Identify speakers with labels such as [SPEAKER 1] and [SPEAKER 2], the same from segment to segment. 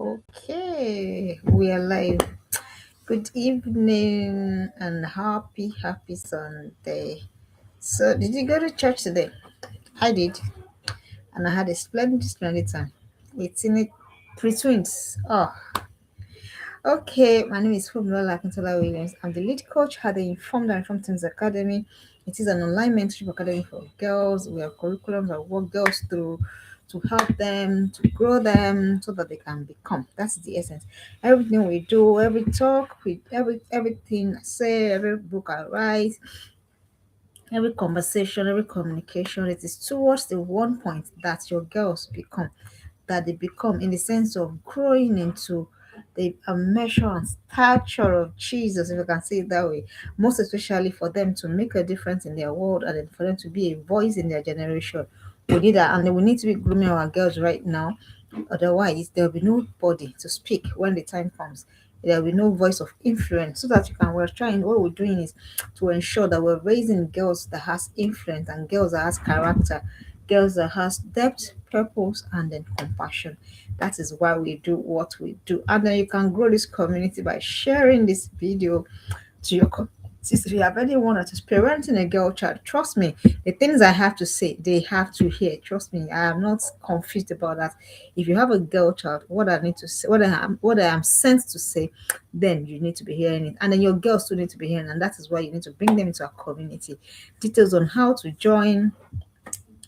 [SPEAKER 1] Okay, we are live. Good evening and happy Sunday. So, did you go to church today? I did, and I had a splendid time. It's in it, three twins. Oh, okay. My name is Fumilola Akintola Williams. I'm the lead coach at the Informed Teams Academy. It is an online mentorship academy for girls. We have curriculums that walk girls through to help them, to grow them so that they can become. That's the essence. Everything we do, every talk, everything I say, every book I write, every conversation, every communication, it is towards the one point that your girls become, that they become in the sense of growing into the measure and stature of Jesus, if you can say it that way, most especially for them to make a difference in their world and then for them to be a voice in their generation. We need that, and then we need to be grooming our girls right now. Otherwise, there will be nobody to speak when the time comes. There will be no voice of influence. So that you can, we're trying, what we're doing is to ensure that we're raising girls that has influence and girls that has character, girls that has depth, purpose, and then compassion. That is why we do what we do. And then you can grow this community by sharing this video to your if you have anyone that is parenting a girl child, trust me, the things I have to say, they have to hear. Trust me, I am not confused about that. If you have a girl child, what I need to say, what I am sent to say, then you need to be hearing it. And then your girls still need to be hearing, and that is why you need to bring them into our community. Details on how to join,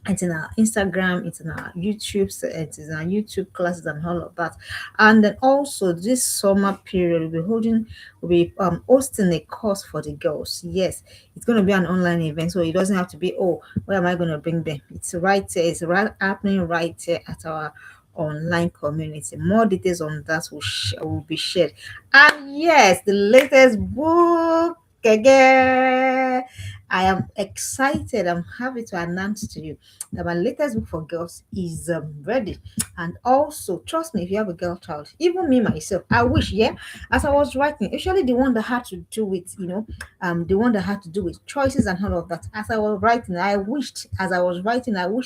[SPEAKER 1] it's in our Instagram, it's in our YouTube, it's in our YouTube classes and all of that. And then also this summer period, we'll be hosting a course for the girls. Yes, it's going to be an online event, so it doesn't have to be, oh, where am I going to bring them? It's right there, it's right happening right here at our online community. More details on that will be shared. And yes, the latest book again. I am excited. I'm happy to announce to you that my latest book for girls is ready. And also, trust me, if you have a girl child, even me myself, I wish, yeah, as I was writing, especially the one that had to do with, the one that had to do with choices and all of that. As I was writing, I wished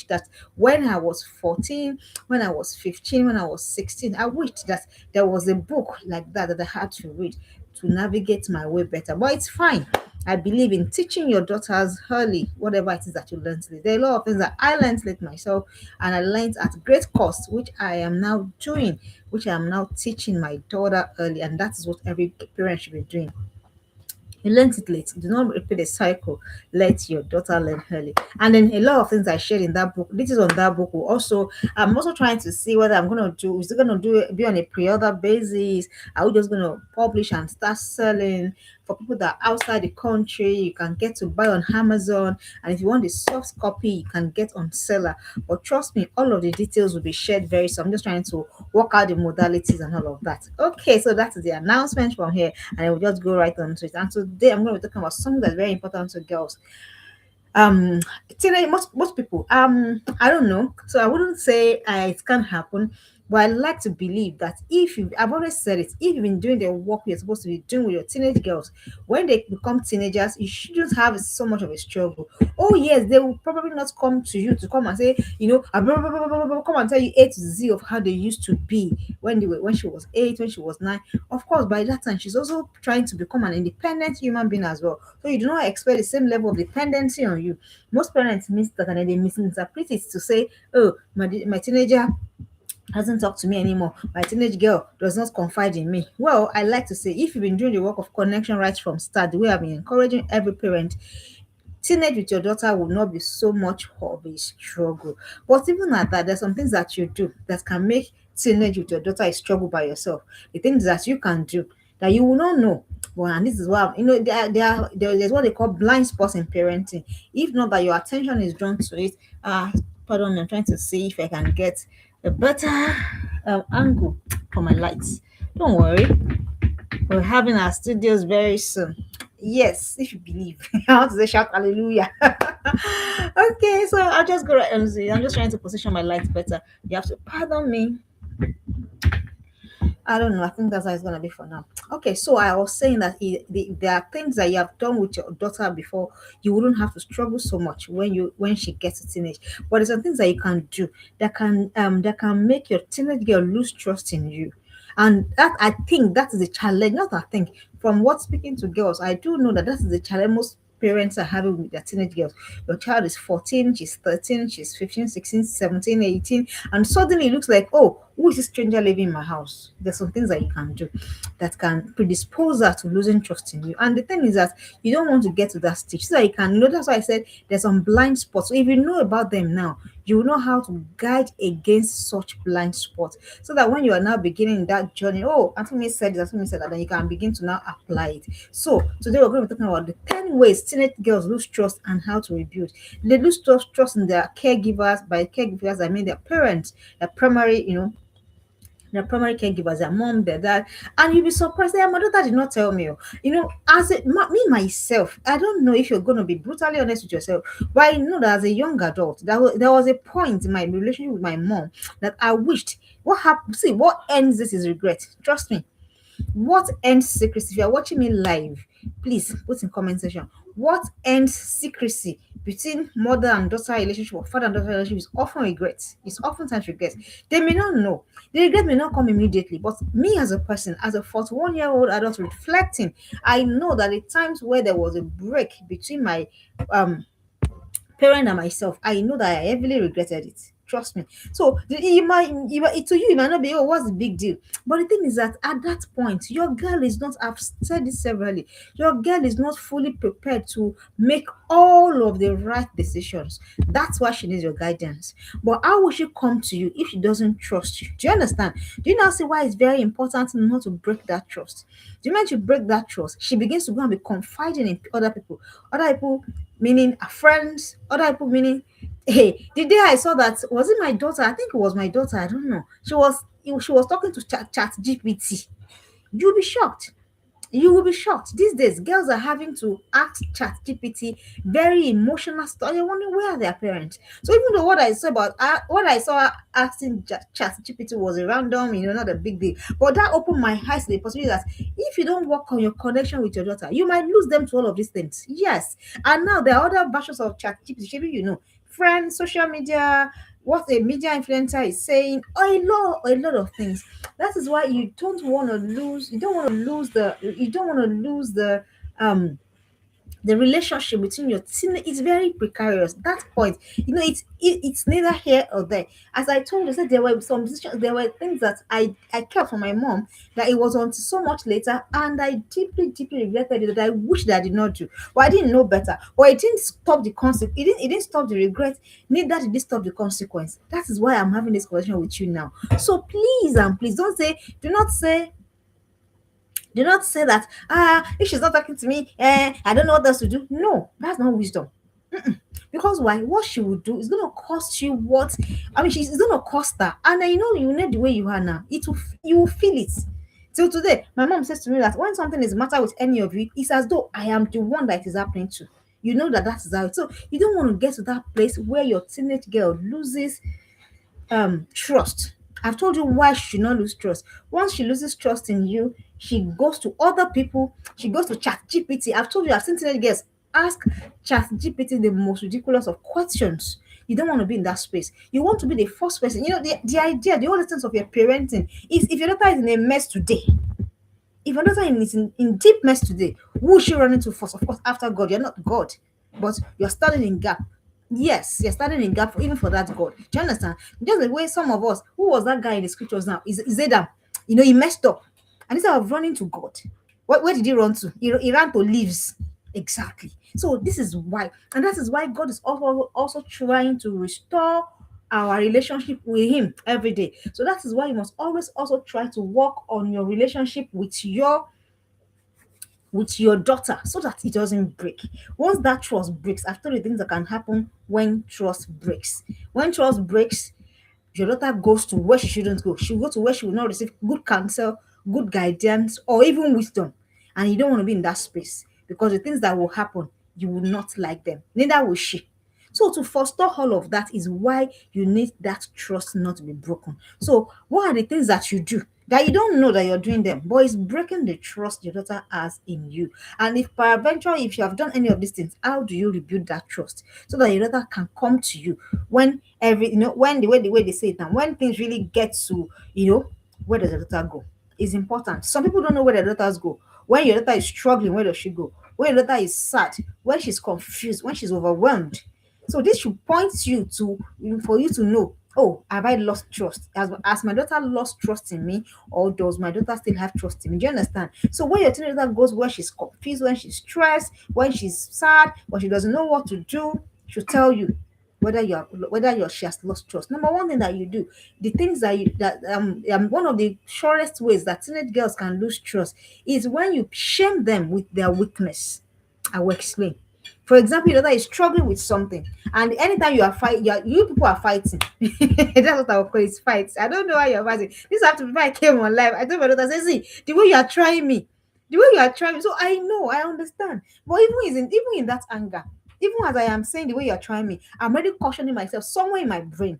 [SPEAKER 1] that when I was 14, when I was 15, when I was 16, I wished that there was a book like that that I had to read to navigate my way better. But it's fine. I believe in teaching your daughters early, whatever it is that you learned late. There are a lot of things that I learned late myself, and I learned at great cost, which I am now doing, which I am now teaching my daughter early, and that is what every parent should be doing. You learned it late. Do not repeat the cycle. Let your daughter learn early. And then a lot of things I shared in that book. This is on that book. I'm also trying to see whether I'm gonna do is it gonna do it be on a pre-order basis? Are we just gonna publish and start selling for people that are outside the country? You can get to buy on Amazon, and if you want the soft copy, you can get on seller. But trust me, all of the details will be shared very soon. I'm just trying to work out the modalities and all of that. Okay, so that is the announcement from here, and I will just go right on to it. And today I'm going to be talking about something that's very important to girls. um most people, I don't know, so I wouldn't say it can't happen, but I like to believe that if you I've always said it, if you've been doing the work you're supposed to be doing with your teenage girls, when they become teenagers, you shouldn't have so much of a struggle. Oh yes, they will probably not come to you to come and say, come and tell you A to Z of how they used to be when she was 8, when she was 9. Of course, by that time she's also trying to become an independent human being as well, so you do not expect the same level of dependency on you. Most parents miss that, and then they misinterpret it to say, oh, my teenager doesn't talk to me anymore. My teenage girl does not confide in me. Well, I like to say, if you've been doing the work of connection right from start, the way I've been encouraging every parent, teenage with your daughter will not be so much of a struggle. But even at that, there's some things that you do that can make teenage with your daughter a struggle by yourself. The things that you can do that you will not know. Well, and this is why, there's what they call blind spots in parenting. If not that your attention is drawn to it, pardon me, I'm trying to see if I can get a better angle for my lights. Don't worry, we're having our studios very soon. Yes, if you believe. I want to say shout hallelujah. Okay, so I'll just go right on. I'm just trying to position my lights better. You have to pardon me. I don't know. I think that's how it's gonna be for now. Okay, so I was saying that there are things that you have done with your daughter before. You wouldn't have to struggle so much when she gets to teenage. But there's some things that you can do that can make your teenage girl lose trust in you. And that, I think, that is a challenge. Not I think, from what speaking to girls, I do know that that is the challenge most parents are having with their teenage girls. Your child is 14, she's 13, she's 15, 16, 17, 18, and suddenly it looks like, oh, who is this stranger living in my house? There's some things that you can do that can predispose her to losing trust in you. And the thing is that you don't want to get to that stage so that you can, that's why I said there's some blind spots. So if you know about them now, you will know how to guide against such blind spots, so that when you are now beginning that journey, oh, Anthony said this, Anthony said that, then you can begin to now apply it. So today we're going to be talking about the 10 ways teenage girls lose trust and how to rebuild. They lose trust in their caregivers. By caregivers, I mean their parents, their primary, their primary caregivers, their mom, their dad. And you'll be surprised that my daughter did not tell me. As me myself, I don't know if you're going to be brutally honest with yourself, but I know that as a young adult, there was a point in my relationship with my mom that I wished. What happened? See, what ends this is regret. Trust me. What ends secrecy? If you are watching me live, please put in comment section. What ends secrecy between mother and daughter relationship or father and daughter relationship is often regret. It's oftentimes regret. They may not know. The regret may not come immediately, but me as a person, as a 41-year-old adult reflecting, I know that the times where there was a break between my um parent and myself, I know that I heavily regretted it. Trust me. So to you, it might not be, oh, what's the big deal? But the thing is that at that point, your girl is not, I've said this severally, your girl is not fully prepared to make all of the right decisions. That's why she needs your guidance. But how will she come to you if she doesn't trust you? Do you understand? Do you now see why it's very important not to break that trust? The moment you break that trust, she begins to go and be confiding in other people. Other people meaning her friends, other people meaning, hey, the day I saw that, was it my daughter? I think it was my daughter. I don't know. She was talking to chat GPT. You'll be shocked. You will be shocked. These days, girls are having to ask ChatGPT very emotional stuff. You're wondering, where are their parents? So even though what I saw her asking ChatGPT was a random, not a big deal, but that opened my eyes to the possibility that if you don't work on your connection with your daughter, you might lose them to all of these things. Yes, and now there are other versions of ChatGPT. Maybe friends, social media, what a media influencer is saying, a lot of things. That is why you don't want to lose the relationship between your teen. It's very precarious. That point, it's neither here or there. As I told you, said there were things that I kept from my mom, that it was on so much later, and I deeply, deeply regretted it, that I wish that I did not do. But I didn't know better. But it didn't stop the consequence. It didn't stop the regret. Neither did it stop the consequence. That is why I'm having this conversation with you now. So please and please do not say that, if she's not talking to me, I don't know what else to do. No, that's not wisdom. Because why? What she will do is going to cost you what, I mean, she's going to cost her. And you know the way you are now, you will feel it. Till today, my mom says to me that when something is matter with any of you, it's as though I am the one that it is happening to. You know that is how. So you don't want to get to that place where your teenage girl loses trust. I've told you why she should not lose trust. Once she loses trust in you, she goes to other people, she goes to chat gpt. I've told you, I've seen teenage girls ask chat gpt the most ridiculous of questions. You don't want to be in that space. You want to be the first person. The idea, the whole essence of your parenting is, if your daughter is in a mess today, if your daughter is in deep mess today, who is she running to first? Of course, after God. You're not God, but you're standing in gap. Yes, you're standing in gap even for that God. Do you understand? Just the way some of us, who was that guy in the scriptures now? Is Adam. He messed up. And instead of running to God, where did he run to? He ran to leaves. Exactly. So this is why. And that is why God is also trying to restore our relationship with him every day. So that is why you must always also try to work on your relationship with your daughter, so that it doesn't break. Once that trust breaks, after the things that can happen when trust breaks. When trust breaks, your daughter goes to where she shouldn't go. She'll go to where she will not receive good counsel, good guidance, or even wisdom. And you don't want to be in that space, because the things that will happen, you will not like them. Neither will she. So to forestall all of that is why you need that trust not to be broken. So what are the things that you do that you don't know that you're doing them, but it's breaking the trust your daughter has in you? And if peradventure, if you have done any of these things, how do you rebuild that trust so that your daughter can come to you when when the way they say it now, when things really get to, where does your daughter go? is important. Some people don't know where their daughters go. When your daughter is struggling, where does she go? When your daughter is sad, when she's confused, when she's overwhelmed. So this should point you to, for you to know, oh, have I lost trust? Has my daughter lost trust in me, or does my daughter still have trust in me? Do you understand? So when your teenager goes where she's confused, when she's stressed, when she's sad, when she doesn't know what to do, she'll tell you whether she has lost trust. Number one thing that you do, the things that you that one of the surest ways that teenage girls can lose trust is when you shame them with their weakness. I will explain. For example, your daughter is struggling with something, and anytime you are fighting, you people are fighting. That's what I will call it, fights. I don't know why you're fighting. This happened before I came on live. I told my daughter, say, see, the way you are trying me, the way you are trying me. So I know, I understand. But even in that anger, even as I am saying the way you are trying me, I'm already cautioning myself somewhere in my brain.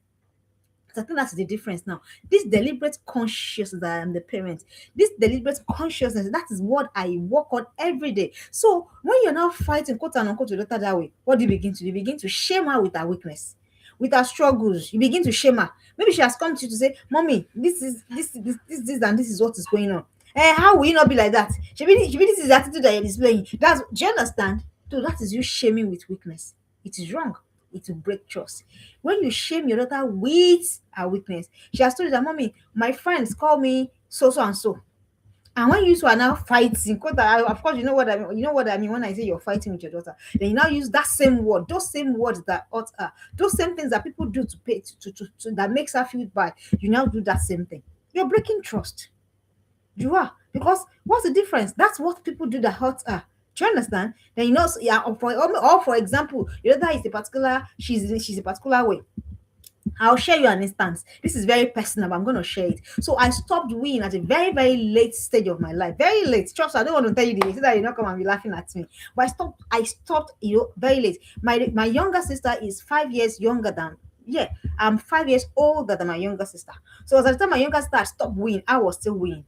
[SPEAKER 1] I think that's the difference now. This deliberate consciousness that I am the parent, this deliberate consciousness, that is what I work on every day. So when you're now fighting, quote and unquote, your daughter that way, what do you begin to do? You begin to shame her with her weakness, with her struggles. You begin to shame her. Maybe she has come to you to say, Mommy, this, and this is what is going on. How will you not be like that? Should be this is the attitude that you're displaying. Do you understand? So that is you shaming with weakness. It is wrong. It will break trust. When you shame your daughter with her weakness, she has told you that, Mommy, my friends call me so so and so. And when you two are now fighting, of course, you know what I mean. You know what I mean when I say you're fighting with your daughter. Then you now use that same word, those same words that hurt her, those same things that people do to pay to that makes her feel bad. You now do that same thing. You're breaking trust. You are, because what's the difference? That's what people do that hurt her. Do you understand? Then you know, yeah. Or for example, your daughter is a particular, she's a particular way. I'll share you an instance. This is very personal, but I'm going to share it. So I stopped weeing at a very, very late stage of my life. Very late. Trust me, I don't want to tell you the so that you not come and be laughing at me. But I stopped, very late. My younger sister is 5 years younger than, yeah, I'm 5 years older than my younger sister. So as at the time my younger sister stopped weeing, I was still weeing.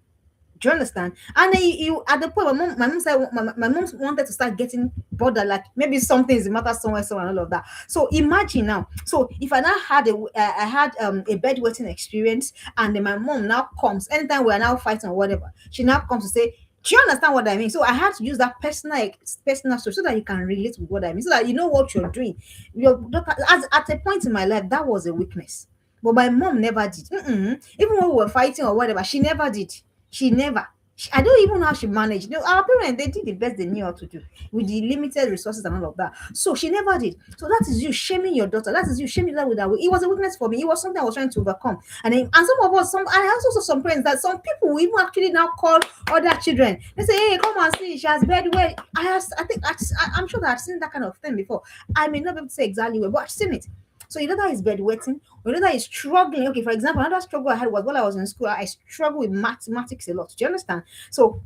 [SPEAKER 1] Do you understand? And then at the point, my mom said my mom wanted to start getting bothered, like maybe something is the matter somewhere, and all of that. So imagine now. So if I now had I had a bedwetting experience, and then my mom now comes anytime we are now fighting or whatever, she now comes to say, "Do you understand what I mean?" So I had to use that personal story so that you can relate with what I mean, so that you know what you're doing. Your daughter, at a point in my life, that was a weakness, but my mom never did. Even when we were fighting or whatever, she never did. She never. I don't even know how she managed. Our parents, they did the best they knew how to do with the limited resources and all of that. So she never did. So that is you shaming your daughter. That is you shaming her with that way. It was a weakness for me. It was something I was trying to overcome. And some of us, I also saw some parents that some people will even actually now call other children. They say, "Hey, come and see. She has bed where." I'm sure that I've seen that kind of thing before. I may not be able to say exactly where, but I've seen it. So your daughter is bedwetting, or your daughter is struggling. Okay, for example, another struggle I had was while I was in school, I struggled with mathematics a lot. Do you understand? So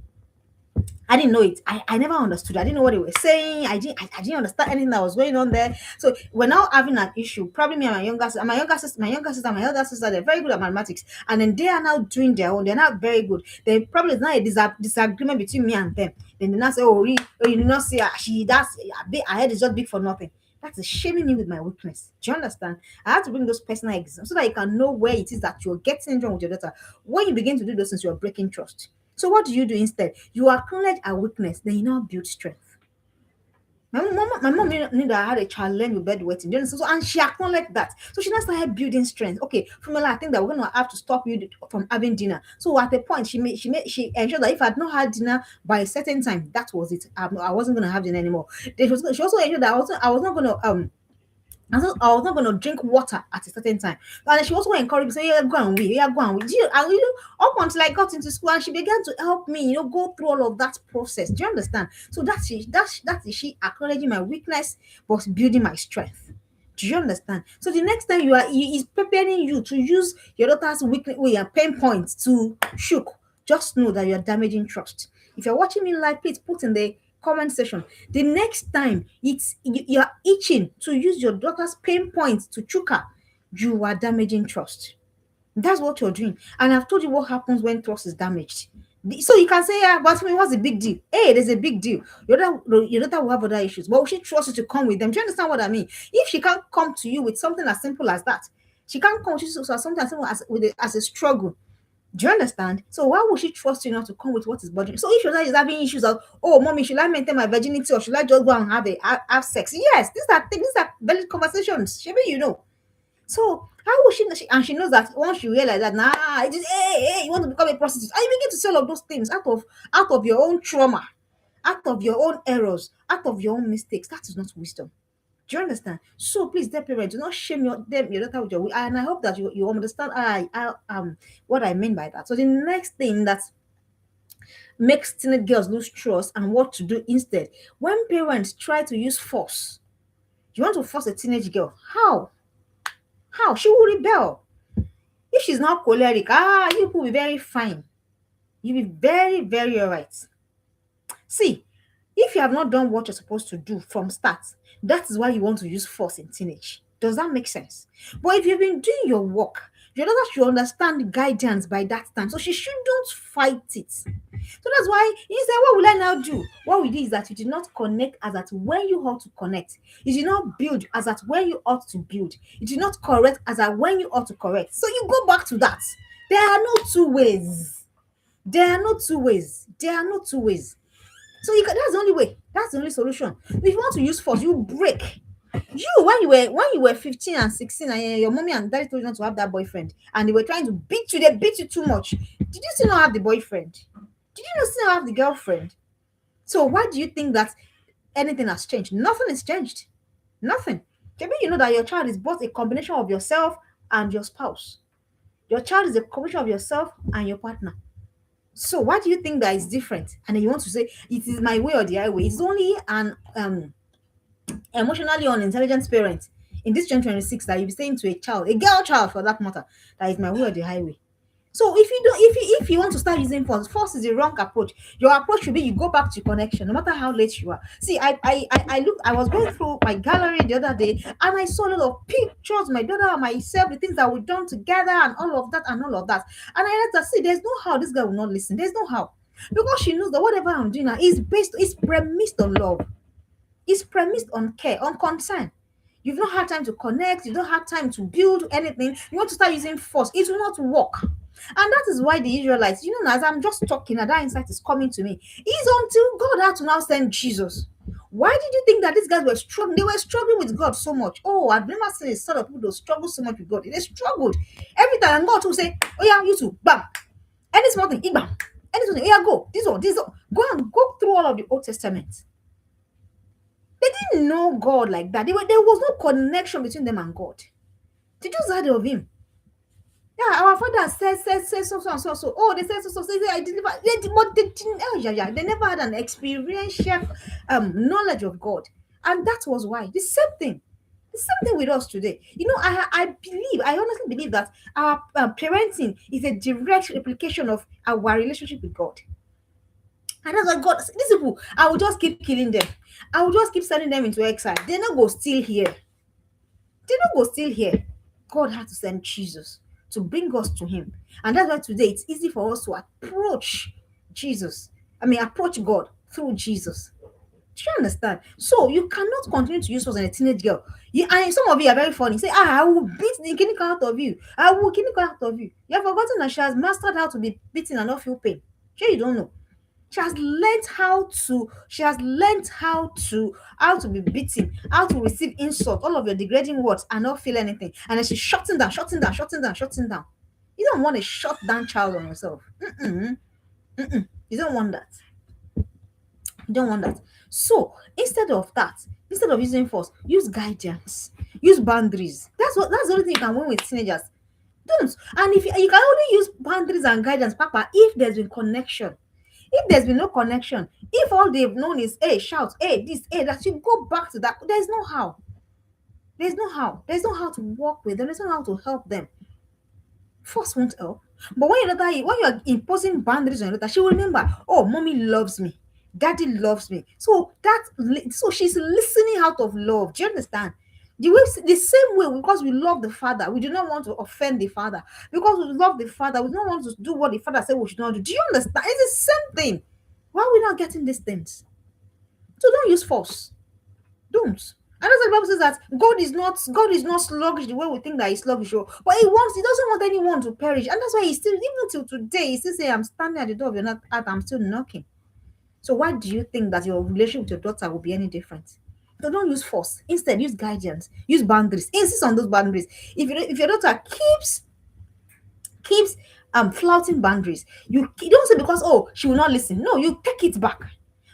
[SPEAKER 1] I didn't know it. I never understood. I didn't know what they were saying. I didn't understand anything that was going on there. So we're now having an issue. Probably me and my younger sister, my elder sister, they're very good at mathematics. And then they are now doing their own. They're not very good. They probably is not a disagreement between me and them. Then they now say, "Oh, really? Oh, you did not see her. Her head is just big for nothing." That is shaming me with my weakness. Do you understand? I have to bring those personal examples so that you can know where it is that you're getting wrong with your daughter. When you begin to do those things, you're breaking trust. So what do you do instead? You acknowledge our weakness, then you now build strength. My mom knew that I had a challenge with bedwetting. Do you understand? So, and she acknowledged that. So she now started building strength. Okay, from I think that we're gonna have to stop you from having dinner. So at a point, she ensured that if I had not had dinner by a certain time, that was it. I wasn't gonna have dinner anymore. She also ensured that I was not gonna and so I was not going to drink water at a certain time. And she also encouraged me, say, "Yeah, go and wee, yeah, go and wee." Up until I got into school, and she began to help me, go through all of that process. Do you understand? So that is she acknowledging my weakness, but building my strength. Do you understand? So the next time is preparing you to use your daughter's weakness or your pain points to shook, just know that you're damaging trust. If you're watching me live, please put in the comment section. The next time you're itching to use your daughter's pain points to choke her, you are damaging trust. That's what you're doing. And I've told you what happens when trust is damaged. So you can say, "Yeah, but me, what's the big deal?" Hey, there's a big deal. Your daughter will have other issues, but she trusts you to come with them. Do you understand what I mean? If she can't come to you with something as simple as that, she can't come to you with something as simple as a struggle. Do you understand? So why would she trust you not to come with what is bothering? So if your child is having issues of, oh, mommy, should I maintain my virginity or should I just go and have sex? Yes, these are things, these are valid conversations. Maybe you know. So how would and she knows that once you realize that, nah, it is, hey, you want to become a prostitute, and you begin to say all of those things out of your own trauma, out of your own errors, out of your own mistakes. That is not wisdom. Do you understand? So please, dear parents, do not shame your daughter with your way. And I hope that you understand what I mean by that. So the next thing that makes teenage girls lose trust and what to do instead, when parents try to use force, you want to force a teenage girl. How? How? She will rebel. If she's not choleric, you will be very fine. You'll be very, very all right. See, if you have not done what you're supposed to do from start, that is why you want to use force in teenage. Does that make sense? But if you've been doing your work, your daughter should understand the guidance by that time. So she shouldn't fight it. So that's why you say, what will I now do? What we do is that you did not connect as at when you ought to connect. You did not build as at when you ought to build. You did not correct as at when you ought to correct. So you go back to that. There are no two ways. There are no two ways. There are no two ways. So that's the only way. That's the only solution. If you want to use force, you break. You when you were 15 and 16, and your mommy and daddy told you not to have that boyfriend, and they were trying to beat you, they beat you too much. Did you still not have the boyfriend? Did you not still have the girlfriend? So why do you think that anything has changed? Nothing has changed. Nothing. Maybe you know that your child is both a combination of yourself and your spouse. Your child is a combination of yourself and your partner. So why do you think that is different? And then you want to say it is my way or the highway? It's only an emotionally unintelligent parent in this 2026 that you be saying to a child, a girl child for that matter, that is my way or the highway. So if you want to start using force is the wrong approach. Your approach should be you go back to connection, no matter how late you are. See, I was going through my gallery the other day and I saw a lot of pictures, my daughter and myself, the things that we've done together and all of that and all of that. And I had to see there's no how this guy will not listen. There's no how. Because she knows that whatever I'm doing now is premised on love. It's premised on care, on concern. You've not had time to connect, you don't have time to build anything. You want to start using force, it will not work. And that is why the Israelites, as I'm just talking, and that insight is coming to me, is until God had to now send Jesus. Why did you think that these guys were struggling? They were struggling with God so much. Oh, I've never seen a sort of people who struggle so much with God. They struggled every time, and God will say, "Oh yeah, you too, bam, any small thing, bam, any small thing, oh yeah, go this one, go through all of the Old Testament." They didn't know God like that. There was no connection between them and God. They just heard of him. Yeah, our father says so. Oh, they said so. Say I deliver. But they didn't. Oh, yeah. They never had an experiential knowledge of God, and that was why the same thing. The same thing with us today. I honestly believe that our parenting is a direct replication of our relationship with God. And that's why God, these people, I will just keep killing them. I will just keep sending them into exile. They're not go still here. They don't go still here. God had to send Jesus to bring us to Him. And that's why today it's easy for us to approach Jesus. Approach God through Jesus. Do you understand? So you cannot continue to use us as a teenage girl. And some of you are very funny. Say, I will beat the kidney out of you. I will kidney out of you. You have forgotten that she has mastered how to be beaten and not feel pain. Sure, you don't know. She has learned how to be beaten, how to receive insult, all of your degrading words and not feel anything. And then she's shutting down. You don't want a shut down child on yourself. You don't want that. You don't want that. So instead of using force, use guidance, use boundaries. That's the only thing you can win with teenagers. Don't. And if you can only use boundaries and guidance, Papa, if there's been connection. If there's been no connection, if all they've known is, hey, shout, hey, this, hey, that, you go back to that. There's no how. There's no how to work with them. There's no how to help them. Force won't help. But when you're imposing boundaries on your daughter, she will remember, oh, mommy loves me. Daddy loves me. So she's listening out of love. Do you understand? The same way, because we love the father, we do not want to offend the father. Because we love the father, we don't want to do what the father said we should not do. Do you understand? It's the same thing. Why are we not getting these things? So don't use force. Don't. And that's why the Bible says that God is not sluggish the way we think that he's sluggish, oh, but he doesn't want anyone to perish. And that's why he's still, even till today, he still say, I'm standing at the door of your heart, I'm still knocking. So why do you think that your relationship with your daughter will be any different? So don't use force. Instead, use guidance, use boundaries. Insist on those boundaries. If your daughter keeps flouting boundaries, you don't say because, oh, she will not listen. No, you take it back.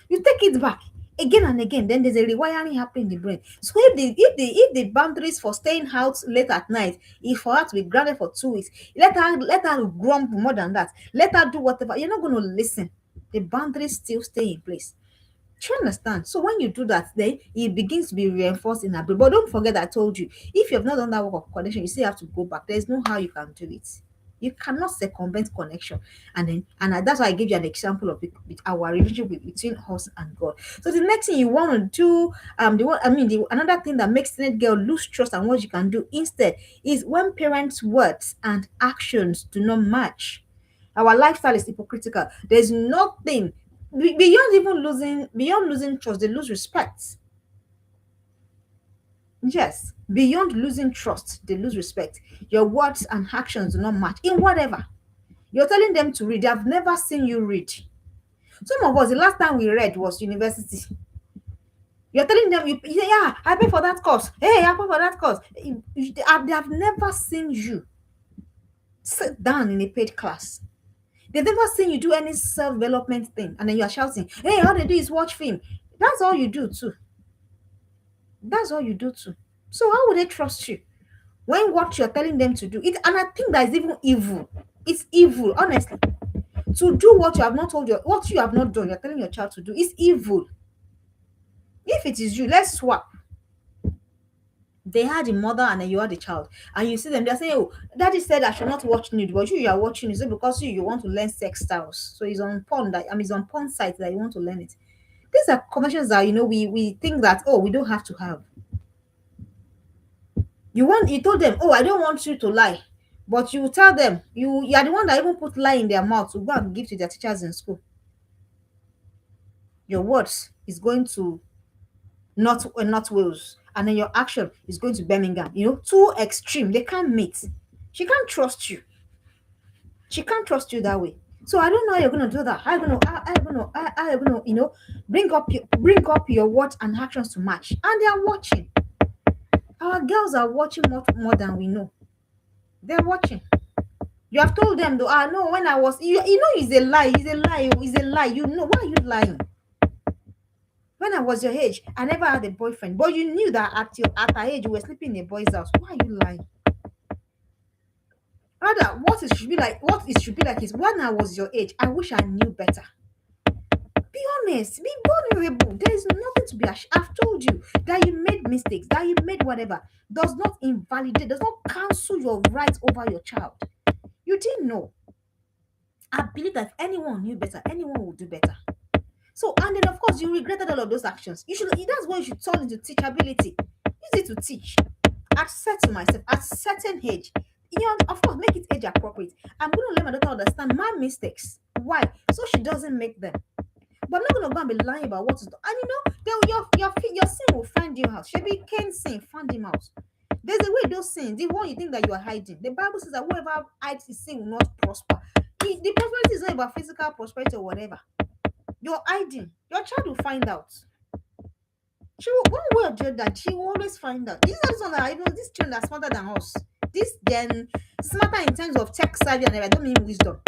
[SPEAKER 1] You take it back again and again. Then there's a rewiring happening in the brain. So if the boundaries for staying out late at night, if for her to be grounded for 2 weeks, let her grumble more than that. Let her do whatever. You're not going to listen. The boundaries still stay in place. Do you understand? So when you do that, then it begins to be reinforced in her brain. But don't forget, I told you, if you have not done that work of connection, you still have to go back. There's no how you can do it. You cannot circumvent connection. That's why I gave you an example of it, with our relationship between us and God. So the next thing you want to do, another thing that makes teenage girl lose trust and what you can do instead is when parents' words and actions do not match. Our lifestyle is hypocritical. There's nothing beyond losing trust, they lose respect. Yes, beyond losing trust, they lose respect. Your words and actions do not match in whatever. You're telling them to read, they have never seen you read. Some of us, the last time we read was university. You're telling them, you say, yeah, I pay for that course. Hey, I pay for that course. They have never seen you sit down in a paid class. They've never seen you do any self-development thing. And then you are shouting, hey, all they do is watch film. That's all you do too. That's all you do too. So how would they trust you when what you're telling them to do it? And I think that is even evil. It's evil, honestly. To do what you have not done, you're telling your child to do is evil. If it is you, let's swap. They had the mother and then you are the child, and you see them, they're saying, oh, daddy said I should not watch nude, but you are watching it. So because you want to learn sex styles. So it's on porn it's on porn site that you want to learn it. These are conversations that we think that, oh, we don't have to have. You told them, oh, I don't want you to lie. But you tell them you are the one that even put lie in their mouth to go and give to their teachers in school. Your words is going to not Wales, and then your action is going to Birmingham. Too extreme. They can't meet. She can't trust you. She can't trust you that way. So I don't know how you're gonna do that. How you gonna bring up your words and actions to match. And they are watching. Our girls are watching more than we know. They're watching. You have told them though, no, when I was it's a lie, it's a lie. Why are you lying? When I was your age, I never had a boyfriend. But you knew that at her age you were sleeping in a boy's house. Why are you lying? Rather, what it should be like is when I was your age, I wish I knew better. Be honest, be vulnerable. There is nothing to be ashamed. I've told you that you made mistakes, that you made whatever, does not invalidate, does not cancel your rights over your child. You didn't know. I believe that if anyone knew better, anyone would do better. So, and then of course, you regretted all of those actions. That's what you should turn into teachability. Use it to teach. I've said to myself, at certain age, of course, make it age appropriate. I'm going to let my daughter understand my mistakes. Why? So she doesn't make them. But I'm not going to go and be lying about what is done. And your sin will find you out. Shebi Cain's sin found him out. There's a way those sins, the one you think that you are hiding. The Bible says that whoever hides his sin will not prosper. The prosperity is not about physical prosperity or whatever. You're hiding. Your child will find out. She will, one way or the other, she will always find out. These are some that even these children are smarter than us. This then smarter in terms of tech savvy and everything. I don't mean wisdom.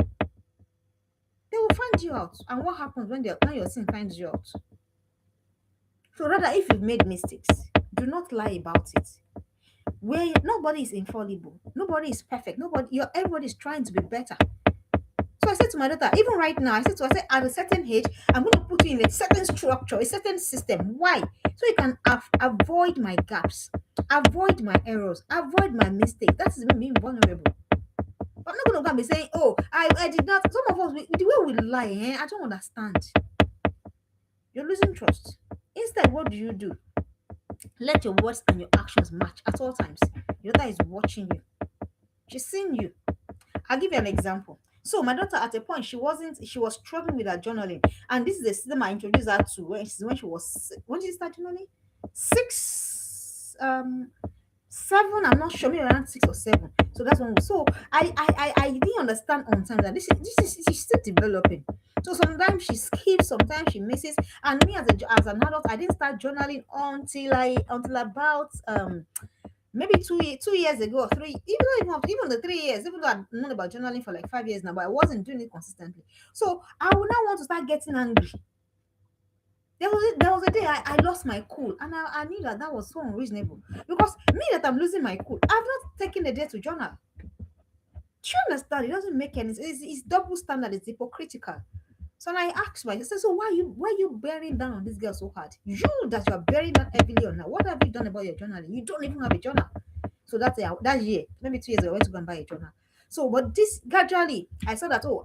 [SPEAKER 1] They will find you out. And what happens when your sin finds you out? So rather, if you've made mistakes, do not lie about it. Where nobody is infallible, nobody is perfect, everybody is trying to be better. So I said to my daughter, even right now, I said at a certain age, I'm going to put you in a certain structure, a certain system. Why? So you can avoid my gaps, avoid my errors, avoid my mistakes. That is me being vulnerable. I'm not going to go and be saying, oh, I did not. Some of us, the way we lie, I don't understand. You're losing trust. Instead, what do? Let your words and your actions match at all times. Your daughter is watching you. She's seeing you. I'll give you an example. So my daughter, at a point, she was struggling with her journaling. And this is the system I introduced her to when she was, when did she start journaling? was 7. I'm not sure, maybe around 6 or 7. So that's when. So I didn't understand on time that this is she's still developing. So sometimes she skips, sometimes she misses. And me as an adult, I didn't start journaling until about maybe 2 years ago or three, even the 3 years, even though I've known about journaling for like 5 years now, but I wasn't doing it consistently. So I would now want to start getting angry. There was a day I lost my cool, and I knew that that was so unreasonable, because me that I'm losing my cool, I've not taken a day to journal. Do you understand? It doesn't make any sense. It's double standard. It's hypocritical. So and I asked myself, so why you bearing down on this girl so hard? You that you are bearing down heavily on her. What have you done about your journaling? You don't even have a journal. So that year, maybe 2 years ago, I went to go and buy a journal. So, but this gradually, I saw that, so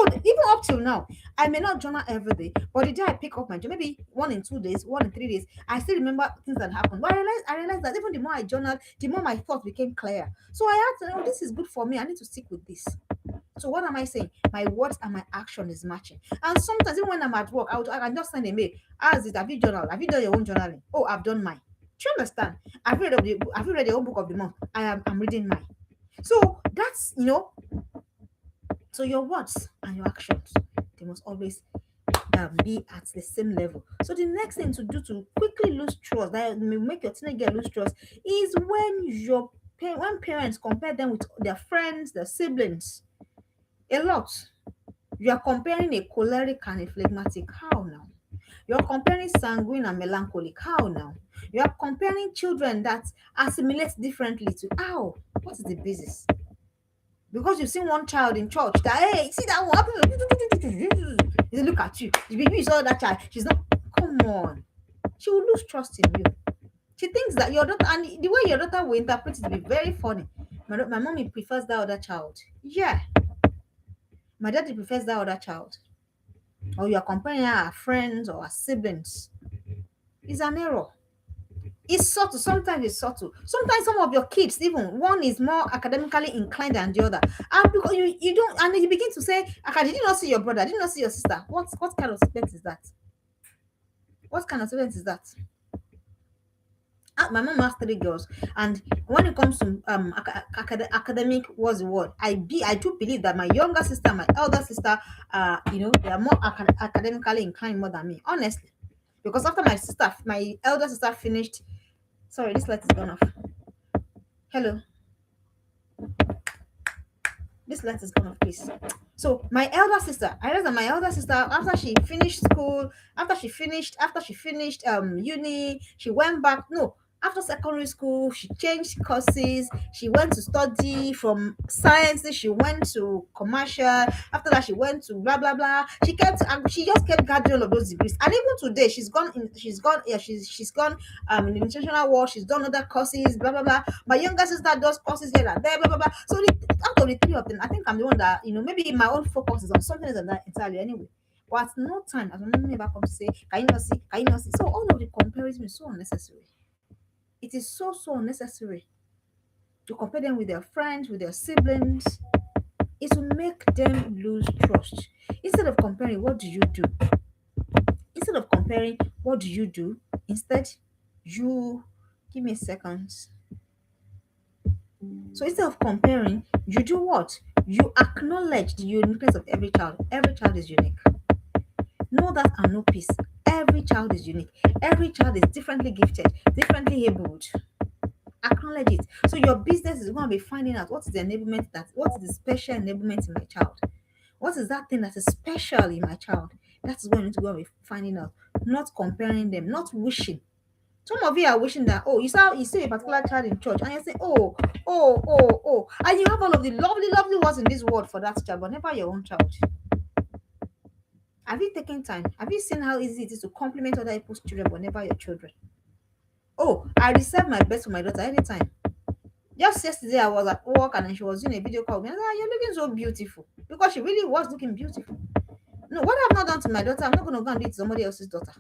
[SPEAKER 1] even up till now, I may not journal every day, but the day I pick up my journal, maybe 1 in 2 days, 1 in 3 days, I still remember things that happened. But I realized that even the more I journal, the more my thoughts became clear. So I had to know, this is good for me. I need to stick with this. So what am I saying? My words and my action is matching. And sometimes even when I'm at work, I can just send a mail. As it, have you journaled? Have you done your own journaling? Oh, I've done mine. Do you understand? Have you read the whole book of the month? I'm reading mine. So that's so your words and your actions, they must always be at the same level. So the next thing to do to quickly lose trust, that may make your teenager lose trust, is when parents compare them with their friends, their siblings. A lot. You are comparing a choleric and a phlegmatic. How now? You're comparing sanguine and melancholic. How now? You are comparing children that assimilate differently to how? What is the basis? Because you've seen one child in church that, hey, see that one happen. You look at you. The baby you saw that child. She's not. Come on. She will lose trust in you. She thinks that your daughter, and the way your daughter will interpret it will be very funny. My mommy prefers that other child. Yeah. My daddy prefers that other child. Or you are comparing her friends or her siblings. It's an error. It's subtle. Sometimes it's subtle. Sometimes some of your kids, even one is more academically inclined than the other. And because you don't, and then you begin to say, okay, did you not see your brother? Did you not see your sister? What kind of student is that? What kind of student is that? My mom has 3 girls, and when it comes to academic, what's the word? I do believe that my younger sister, my elder sister, they are more academically inclined more than me, honestly. Because after my elder sister finished, sorry, this light is gone off. Hello, this light is gone off, please. So my elder sister, I realized that my elder sister, after she finished uni, she went back. No, after secondary school, she changed courses. She went to study from science. She went to commercial. After that, she went to blah blah blah. She just kept gathering all of those degrees. And even today, she's gone in the international world. She's done other courses. Blah blah blah. My younger sister does courses here and there. Blah blah blah. So out of the three of them, I think I'm the one that, maybe my own focus is on something else than that entirely anyway. But at no time, as my mom never come to say, can you not see? Can you not see? So all of the comparison is so unnecessary. It is so unnecessary to compare them with their friends, with their siblings. It will make them lose trust. Instead of comparing, what do you do? Instead of comparing, what do you do? Instead, you give me a second. So instead of comparing, you do what? You acknowledge the uniqueness of every child. Every child is unique. Know that and know peace. Every child is unique. Every child is differently gifted, differently abled. Acknowledge it. So your business is going to be finding out what is the special enablement in my child. What is that thing that is special in my child? That is what you need to go and be finding out. Not comparing them, not wishing. Some of you are wishing that, you see a particular child in church, and you say, and you have all of the lovely, lovely words in this world for that child, but never your own child. Have you taken time? Have you seen how easy it is to compliment other people's children, but never your children? Oh, I reserve my best for my daughter anytime. Just yesterday, I was at work and then she was doing a video call with me. I said, you're looking so beautiful. Because she really was looking beautiful. No, what I've not done to my daughter, I'm not going to go and do it to somebody else's daughter.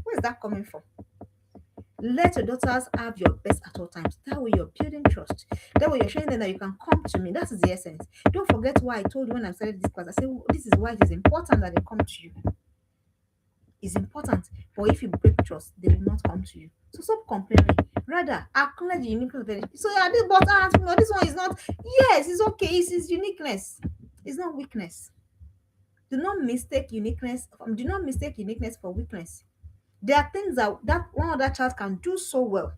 [SPEAKER 1] Where is that coming from? Let your daughters have your best at all times. That way you're building trust. That way you're showing them that you can come to me. That is the essence. Don't forget why I told you when I started this class. I said, this is why it is important that they come to you. is important. But if you break trust, they will not come to you. So stop complaining. Rather, acknowledge the uniqueness of the relationship. So yeah, this one is not. Yes, it's okay. It's uniqueness. It's not weakness. Do not mistake uniqueness for weakness. There are things that one other child can do so well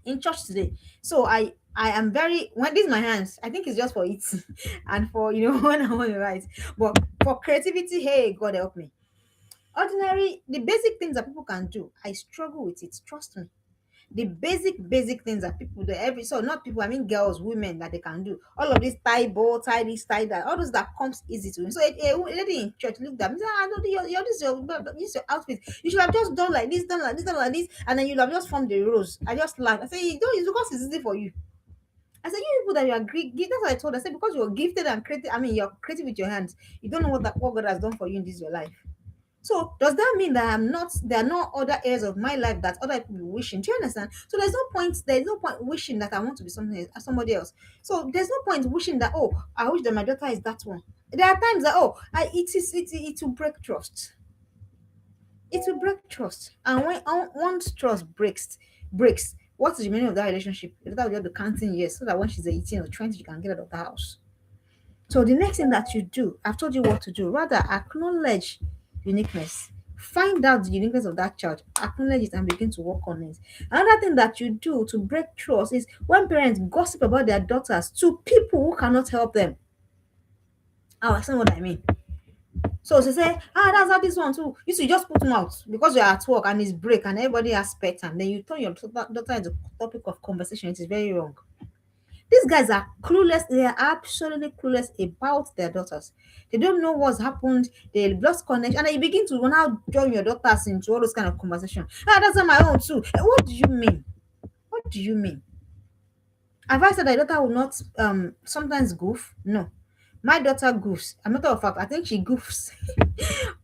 [SPEAKER 1] in church today. So I am very when this is my hands, I think it's just for it and for when I want to write. But for creativity, hey, God help me. Ordinary, the basic things that people can do, I struggle with it. Trust me. The basic things that people do every so not people, I mean girls, women that they can do. All of this tie bow, tie this, tie that, all those that comes easy to me. So a lady in church looked at me, said, "Ah, no, this is your outfit. You should have just done like this, done like this, done like this, and then you'll have just formed the rows." I just laughed. I said, "You don't, it's because it's easy for you." I said, "You people that you are that's what I told her. I said, because you're gifted and creative, I mean you're creative with your hands, you don't know what God has done for you in this your life. So does that mean that there are no other areas of my life that other people be wishing? Do you understand? So there's no point wishing that I want to be somebody else. So there's no point wishing that, oh, I wish that my daughter is that one. There are times that, oh, it will break trust. It will break trust. And when once trust breaks, what is the meaning of that relationship? That will just be counting years so that when she's 18 or 20, you can get out of the house. So the next thing that you do, I've told you what to do. Rather acknowledge uniqueness. Find out the uniqueness of that child, acknowledge it, and begin to work on it. Another thing that you do to break trust is when parents gossip about their daughters to people who cannot help them. Oh, I see what I mean. So they say, that's how this one too. You should just put mouth because you're at work and it's break and everybody has pet and then you turn your daughter into topic of conversation. It is very wrong. These guys are clueless. They are absolutely clueless about their daughters. They don't know what's happened. They lost connection. And then you begin to now join your daughters into all those kind of conversation. That's on my own too. What do you mean? What do you mean? Have I said that daughter will not sometimes goof? No. My daughter goofs. A matter of fact, I think she goofs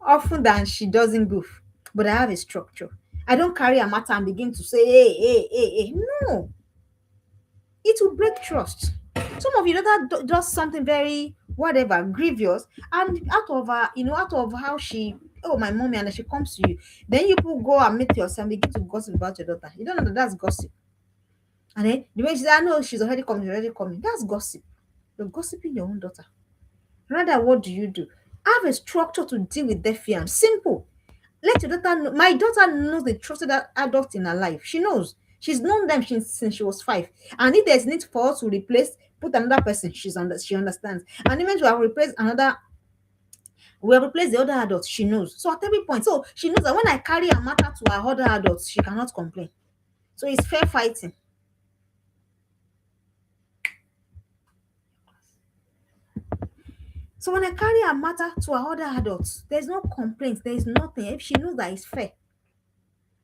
[SPEAKER 1] often than she doesn't goof. But I have a structure. I don't carry a matter and begin to say, hey. No, it will break trust. Some of you know that does something very whatever grievous, and out of how she, oh my mommy, and then she comes to you, then you people go and meet yourself and begin to gossip about your daughter. You don't know that that's gossip. And then the way she said, I know she's already coming. That's gossip. You're gossiping your own daughter. Rather, what do? Have a structure to deal with defiance. Simple. Let your daughter know. My daughter knows the trusted adult in her life. She knows. She's known them since she was 5. And if there's need for us to put another person, she understands. And even to have replaced another, we have replaced the other adults, she knows. So at every point, so she knows that when I carry a matter to her other adults, she cannot complain. So it's fair fighting. So when I carry a matter to her other adults, there's no complaints, there's nothing. If she knows that it's fair.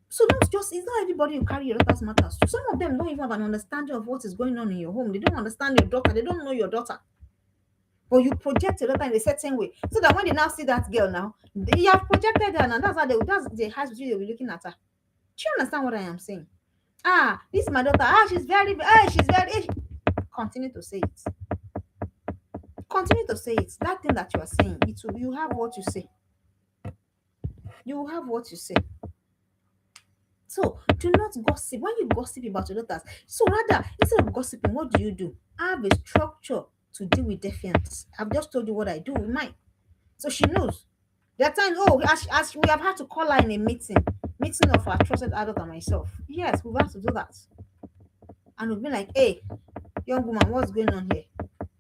[SPEAKER 1] So it's not everybody you carry your daughter's matters to. Some of them don't even have an understanding of what is going on in your home. They don't understand your daughter. They don't know your daughter. But you project your daughter in a certain way. So that when they now see that girl now, you have projected her, and that's the high school they'll be looking at her. Do you understand what I am saying? This is my daughter. She's very. Continue to say it. Continue to say it. That thing that you are saying, you have what you say. You have what you say. So do not gossip. When you gossip about your daughters, so rather instead of gossiping, what do? Have a structure to deal with defiance. I've just told you what I do with mine. So she knows. There are times, as we have had to call her in a meeting of our trusted adult and myself. Yes, we've had to do that. And we've been like, hey, young woman, what's going on here?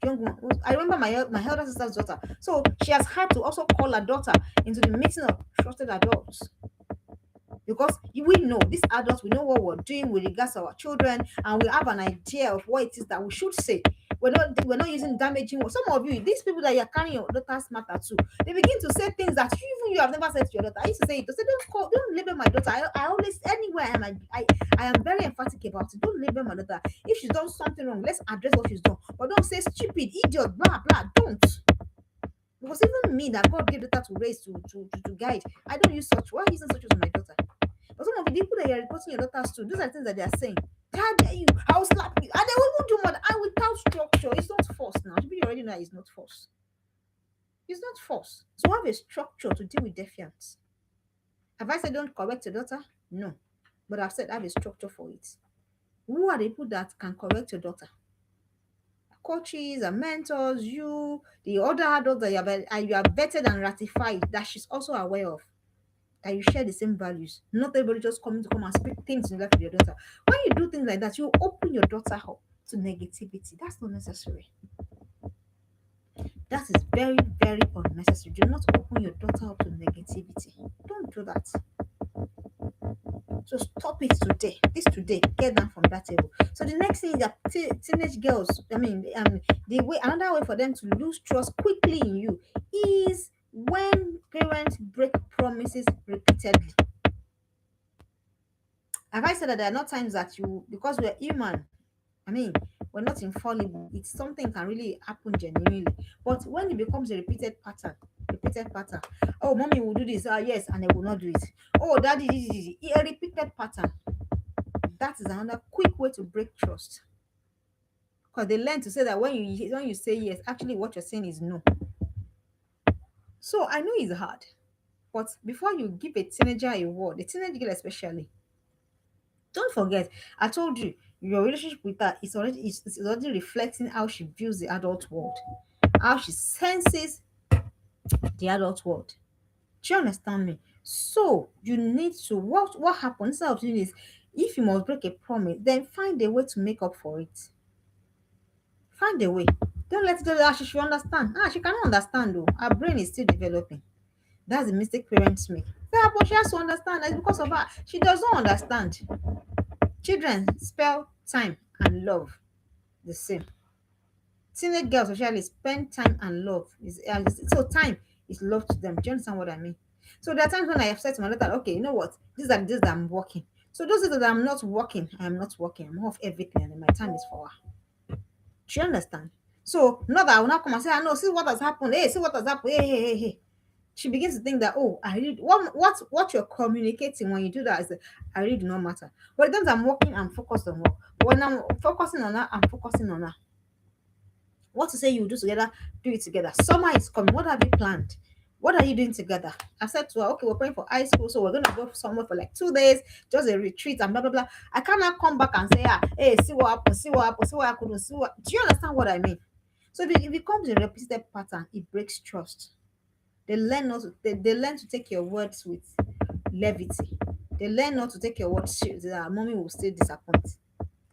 [SPEAKER 1] Young woman, I remember my elder sister's daughter. So she has had to also call her daughter into the meeting of trusted adults. Because we know these adults, we know what we're doing with regards to our children, and we have an idea of what it is that we should say. We're not using damaging words. Some of you, these people that you're carrying your daughter's matter to, they begin to say things that you have never said to your daughter. I used to say it. To say, don't label my daughter. I always, anywhere I am very emphatic about it. Don't label my daughter. If she's done something wrong, let's address what she's done. But don't say stupid, idiot, blah blah. Don't. Because even me that God gave daughter to raise to guide, I don't use such. Why are you using such as my daughter? But some of the people that you're reporting your daughters to, those are things that they are saying. How dare you? I'll slap you. And they will even do more. And without structure, it's not force now. You already know it's not force. It's not force. So have a structure to deal with defiance. Have I said don't correct your daughter? No. But I've said have a structure for it. Who are the people that can correct your daughter? Coaches and mentors, you, the other adults that you have vetted and ratified that she's also aware of, that you share the same values. Not everybody just coming to come and speak things in life with your daughter. When you do things like that, you open your daughter up to negativity. That's not necessary. That is very, very unnecessary. Do not open your daughter up to negativity. Don't do that. So stop it today. This today, get down from that table. So the next thing is that teenage girls, the way another way for them to lose trust quickly in you is when parents break promises repeatedly. Have I said that there are not times that you, because we're human, I mean, we're not infallible. It's something can really happen genuinely. But when it becomes a repeated pattern. Oh, mommy will do this. Yes, and they will not do it. Oh, daddy, a repeated pattern. That is another quick way to break trust. Because they learn to say that when you say yes, actually what you're saying is no. So I know it's hard, but before you give a teenager a word, a teenage girl especially, don't forget, I told you your relationship with her is already reflecting how she views the adult world, how she senses the adult world. Do you understand me? So you need to what happens instead of doing this, if you must break a promise, then find a way to make up for it. Find a way. Don't let it go that she should understand. She cannot understand though. Her brain is still developing. That's the mistake parents make. Yeah, but she has to understand. It's because of her. She does not understand. Children spell time and love the same. Teenage girls especially spend time and love. So time is love to them. Do you understand what I mean? So there are times when I have said to my daughter, okay, you know what? These are the days that I'm working. So those days that I'm not working, I am not working. I'm off everything and my time is for her. Do you understand? So not that I will not come and say, I know, see what has happened. Hey, see what has happened. Hey. She begins to think that, oh, I really what you're communicating when you do that is that I really do not matter. But the times I'm working, I'm focused on work. But when I'm focusing on her, I'm focusing on her. What to say you do together, do it together. Summer is coming. What have you planned? What are you doing together? I said to her, okay, we're praying for high school, so we're gonna go somewhere for like 2 days, just a retreat and blah blah blah. I cannot come back and say, hey, see what happened, see what I could do, see what. Do you understand what I mean? So if it becomes a repeated pattern, it breaks trust. They learn to take your words with levity. They learn not to take your words seriously. That mommy will still disappoint.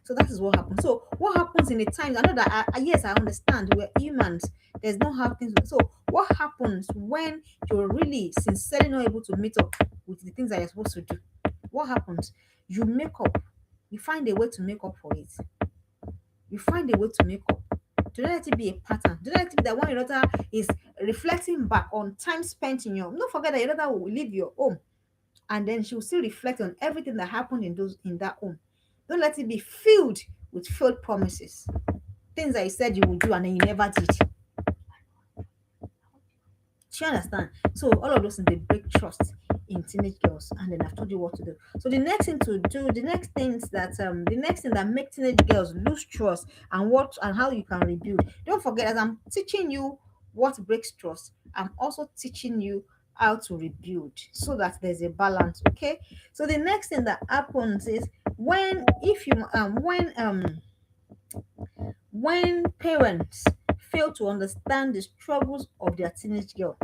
[SPEAKER 1] So that is what happens. So what happens in the times? I know that yes, I understand. We're humans. There's no how things. So what happens when you're really sincerely not able to meet up with the things that you're supposed to do? What happens? You make up. You find a way to make up for it. You find a way to make up. Do not let it be a pattern. Do not let it be that when your daughter is reflecting back on time spent in your home. Don't forget that your daughter will leave your home and then she will still reflect on everything that happened in that home. Don't let it be filled with failed promises. Things that you said you would do and then you never did. Do you understand? So all of those things they break trust in teenage girls, and then I've told you what to do. So the next thing to do, the next thing that make teenage girls lose trust and what and how you can rebuild. Don't forget, as I'm teaching you what breaks trust, I'm also teaching you how to rebuild so that there's a balance. Okay. So the next thing that happens is when parents fail to understand the struggles of their teenage girl.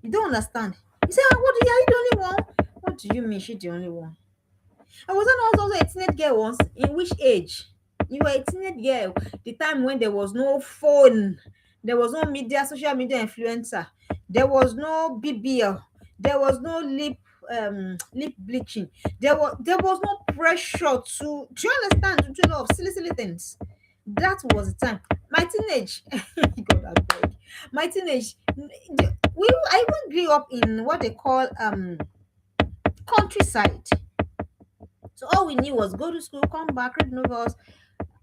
[SPEAKER 1] You don't understand. You say, what do you, are you the only one? What do you mean she the only one? I was not also a teenage girl once. In which age? You were a teenage girl. The time when there was no phone, there was no social media influencer, there was no BBL, there was no lip bleaching, there was no pressure to. Do you understand? To do a lot of silly things. That was the time. My teenage, God, I beg. My teenage, I even grew up in what they call countryside. So all we knew was go to school, come back, read novels.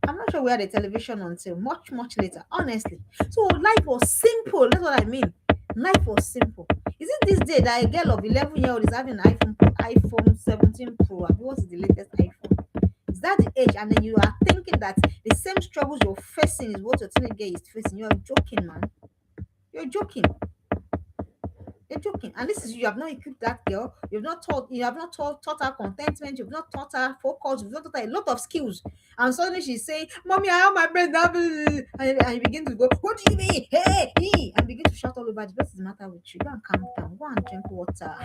[SPEAKER 1] I'm not sure we had a television until much, much later, honestly. So life was simple. That's what I mean. Life was simple. Is it this day that a girl of 11-year-old is having an iPhone 17 Pro? What is the latest iPhone? Is that the age? And then you are thinking that the same struggles you're facing is what your teenage girl is facing. You're joking, man. You're joking. You're joking. And this is you have not equipped that girl. You have not taught her contentment, you've not taught her focus, you've not taught her a lot of skills. And suddenly she's saying, Mommy, I have my brain now. And you begin to go, what do you mean? Hey, he and begin to shout all over. What is the matter with you? Go and calm down. Go and drink water.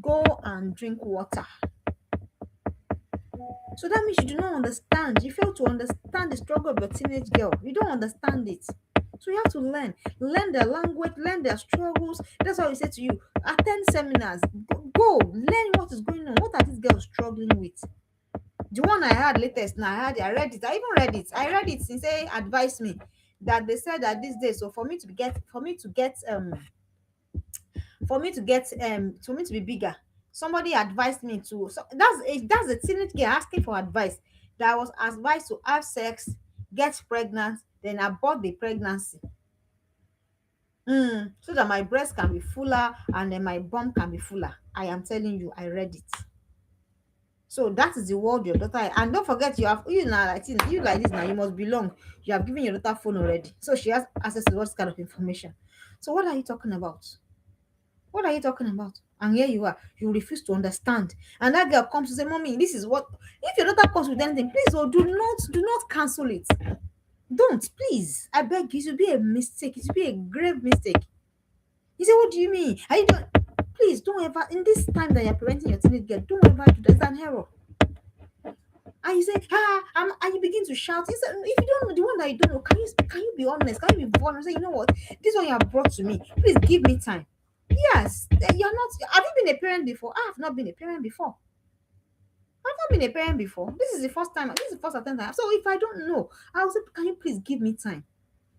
[SPEAKER 1] Go and drink water. So that means you do not understand. You fail to understand the struggle of your teenage girl. You don't understand it. So you have to learn their language, learn their struggles. That's why we say to you, attend seminars, go learn what is going on. What are these girls struggling with? The one I had latest, now I read it. I even read it. I read it since they advised me that they said that these days, so for me to be bigger, somebody advised me to, so that's a teenage girl asking for advice, that I was advised to have sex, get pregnant, then abort the pregnancy, so that my breast can be fuller and then my bum can be fuller. I am telling you, I read it. So that is the world your daughter. And don't forget, you have you now, like you like this now, you must belong. You have given your daughter phone already, so she has access to what kind of information. So what are you talking about? What are you talking about? And here you are, you refuse to understand. And that girl comes to say, Mommy, this is what, if your daughter comes with anything, please, oh, do not cancel it. Don't, please. I beg you, it will be a mistake. It will be a grave mistake. You say, what do you mean? Are you don't please don't ever, in this time that you're parenting your teenage girl, don't ever do that. It's an error. And you say, and you begin to shout. You say, if you don't know the one that you don't know, can you be honest? Can you be vulnerable? Say, you know what? This one you have brought to me. Please give me time. Yes, you're not. Have you been a parent before? I have not been a parent before. I've not been a parent before. This is the first time. This is the first attempt I have. So if I don't know, I'll say, can you please give me time?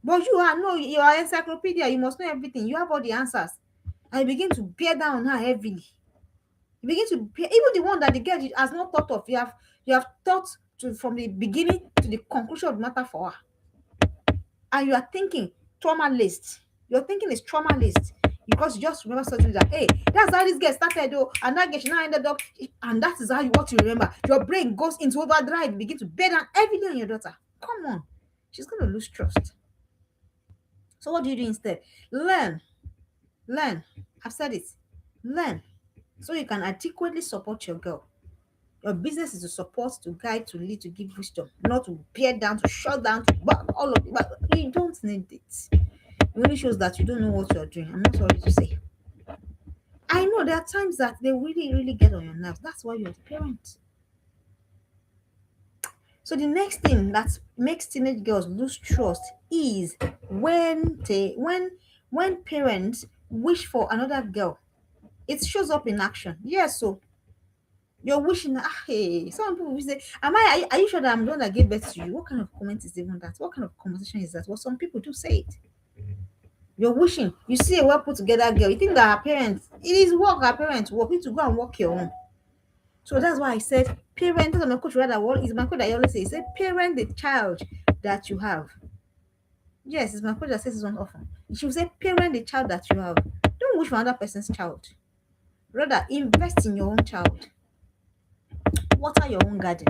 [SPEAKER 1] But you are no, you are encyclopedia. You must know everything. You have all the answers. And you begin to bear down on her heavily. You begin to bear, even the one that the girl has not thought of. You have thought to from the beginning to the conclusion of the matter for her. And you are thinking trauma list. Your thinking is trauma list because you just remember something that, hey, that's how this girl started though, and that girl she now ended up, and that is how you what you remember. Your brain goes into overdrive, you begin to bear down everything on your daughter. Come on, she's gonna lose trust. So what do you do instead? Learn. I've said it. Learn so you can adequately support your girl. Your business is to support, to guide, to lead, to give wisdom, not to bear down, to shut down, to all of it. But you don't need it. It only shows that you don't know what you're doing. I'm not sorry to say. I know there are times that they really, really get on your nerves. That's why you're the parent. So the next thing that makes teenage girls lose trust is when parents wish for another girl. It shows up in action. Yes, so you're wishing, hey, some people will say, are you sure that I'm the one that gave birth to you? What kind of comment is even that? What kind of conversation is that? Well, some people do say it. You're wishing. You see a well put together girl. You think that her parents, it is work her parents work. You need to go and work your own. So that's why I said parent. That's my coach rather what is my coach that I always say. He said parent the child that you have. Yes, it's my coach that says this one often. She will say parent the child that you have. Don't wish for another person's child. Rather invest in your own child. Water your own garden.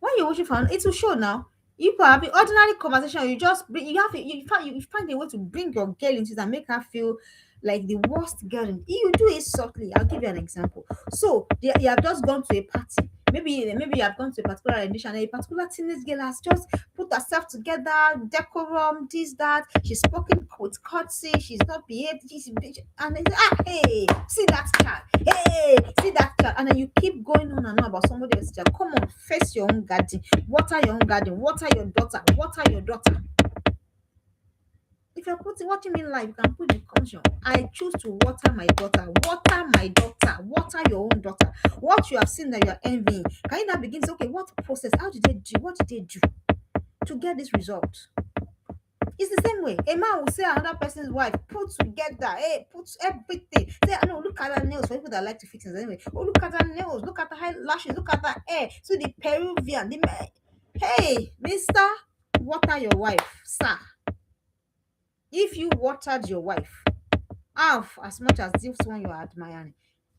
[SPEAKER 1] When you're watching for it will show now. You are having ordinary conversation, you just bring you find a way to bring your girl into it and make her feel like the worst girl. You do it subtly. I'll give you an example. So you have just gone to a party. Maybe you have gone to a particular rendition and a particular teenage girl has just put herself together, decorum, this, that. She's spoken with courtesy, she's not behaved, and they say, hey, see that child, hey, see that child. And then you keep going on and on about somebody else's child. Come on, face your own garden, water your own garden, water your daughter, water your daughter. If you're watching me live, you can put the condition. I choose to water my daughter. Water my daughter. Water your own daughter. What you have seen that you are envying. Can you now begin to say, okay, what process? How did they do? What did they do to get this result? It's the same way. A man will say another person's wife, put together, hey, put everything. Say, no, look at her nails. For people that like to fix things anyway. Oh, look at her nails. Look at her eyelashes. Look at her hair. So the Peruvian, hey, Mister, water your wife, sir. If you watered your wife half as much as this one you are admiring,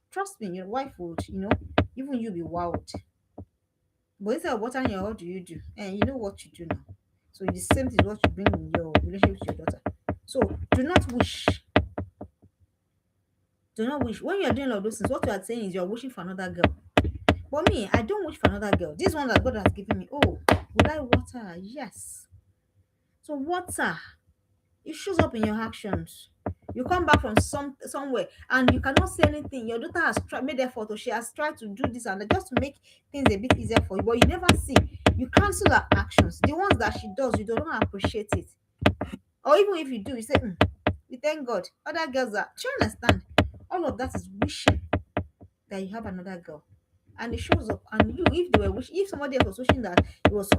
[SPEAKER 1] trust me, your wife would, even you be wowed. But instead of watering your, what do you do? And you know what you do now. So the same thing is what you bring in your relationship with your daughter. So do not wish Do not wish. When you're doing all those things, what you are saying is you're wishing for another girl. But me, I don't wish for another girl. This one that God has given me. Oh, will I water her? Yes. So water, it shows up in your actions. You come back from somewhere and you cannot say anything. Your daughter has made effort, or she has tried to do this and that just to make things a bit easier for you, but you never see. You cancel her actions. The ones that she does, you don't appreciate it. Or even if you do, you say, we thank God. Other girls are, do you understand? All of that is wishing that you have another girl. And it shows up. And you, if they were wishing, if somebody else was wishing that it was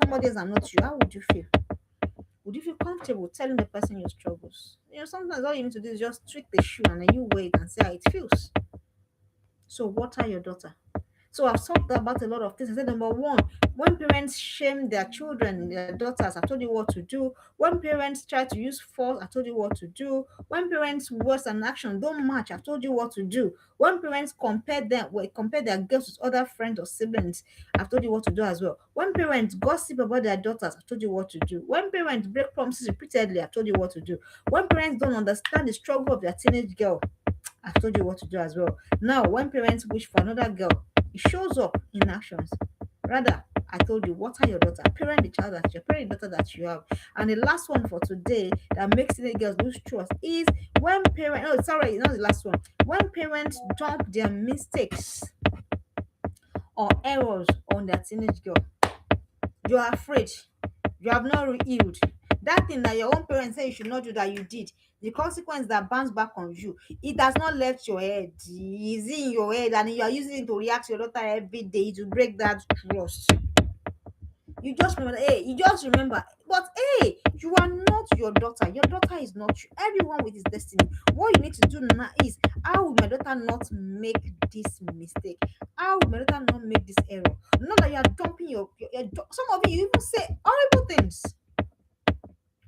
[SPEAKER 1] somebody else and not you, how would you feel? Would you feel comfortable telling the person your struggles? Sometimes all you need to do is just tweak the shoe and then you wait and see how it feels. So water your daughter. So I've talked about a lot of things. I said, number one, when parents shame their children, their daughters, I told you what to do. When parents try to use force, I told you what to do. When parents' words and action don't match, I told you what to do. When parents compare their girls with other friends or siblings, I've told you what to do as well. When parents gossip about their daughters, I told you what to do. When parents break promises repeatedly, I told you what to do. When parents don't understand the struggle of their teenage girl, I've told you what to do as well. Now, when parents wish for another girl, it shows up in actions. Rather, I told you, water your daughter, parent the child that you parent the daughter that you have. And the last one for today that makes teenage girls lose trust is when parents, oh, sorry, not the last one. When parents dump their mistakes or errors on their teenage girl, you are afraid, you have not healed. That thing that your own parents say you should not do that you did, the consequence that bounce back on you, it does not left your head. It's in your head and you are using it to react to your daughter every day to break that trust. You just remember, but hey, you are not your daughter. Your daughter is not you. Everyone with his destiny. What you need to do now is, how will my daughter not make this mistake? How will my daughter not make this error? Not that you are dumping some of you even say horrible things.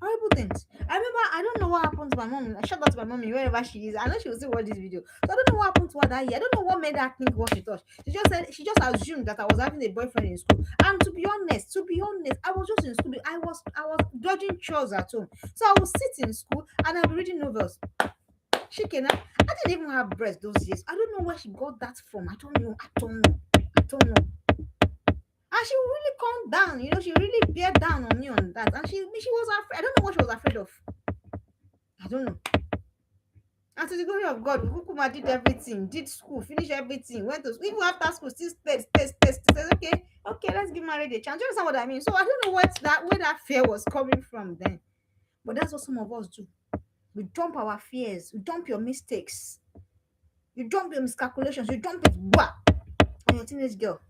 [SPEAKER 1] Horrible things. I remember, I don't know what happened to my mom. I shout out to my mommy wherever she is. I know she will still watch this video. So I don't know what happened to her that year. I don't know what made her think what she thought. She just assumed that I was having a boyfriend in school. And to be honest, I was just in school. I was dodging chores at home. So I would sit in school and I'll be reading novels. Shikena, I didn't even have breast those years. I don't know where she got that from. I don't know. And she really calmed down, she really bear down on me on that. And she was afraid. I don't know what she was afraid of. I don't know. And to the glory of God, Kukuma did everything, did school, finished everything, went to school, even after school, still test. Says, okay, let's give marriage a chance. Do you understand what I mean? So I don't know where that fear was coming from then. But that's what some of us do. We dump our fears, we dump your mistakes, you dump your miscalculations, you dump it on your teenage girl.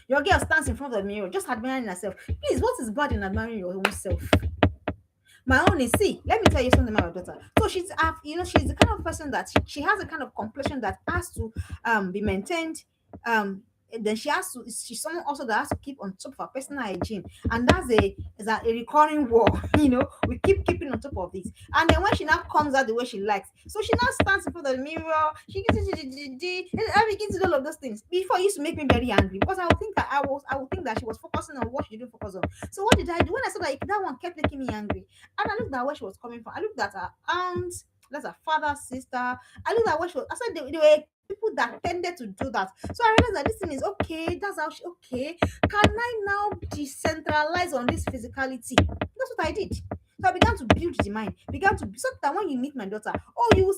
[SPEAKER 1] Your girl stands in front of the mirror, just admiring herself. Please, what is bad in admiring your own self? My own is, see, let me tell you something about my daughter. So she's the kind of person that she has a kind of complexion that has to be maintained. Then she's someone also that has to keep on top of her personal hygiene, and that's a recurring war. We keeping on top of this. And then when she now comes out the way she likes, so she now stands in front of the mirror, she gets and I begin to do all of those things. Before, it used to make me very angry because I would think that she was focusing on what she didn't focus on. So what did I do when I saw that one kept making me angry? And I looked at where she was coming from. I looked at her aunt, that's her father's sister. I looked at where she was. I said they were people that tended to do that. So I realized that this thing is okay. That's how okay. Can I now decentralize on this physicality? That's what I did. So I began to build the mind, so that when you meet my daughter, you will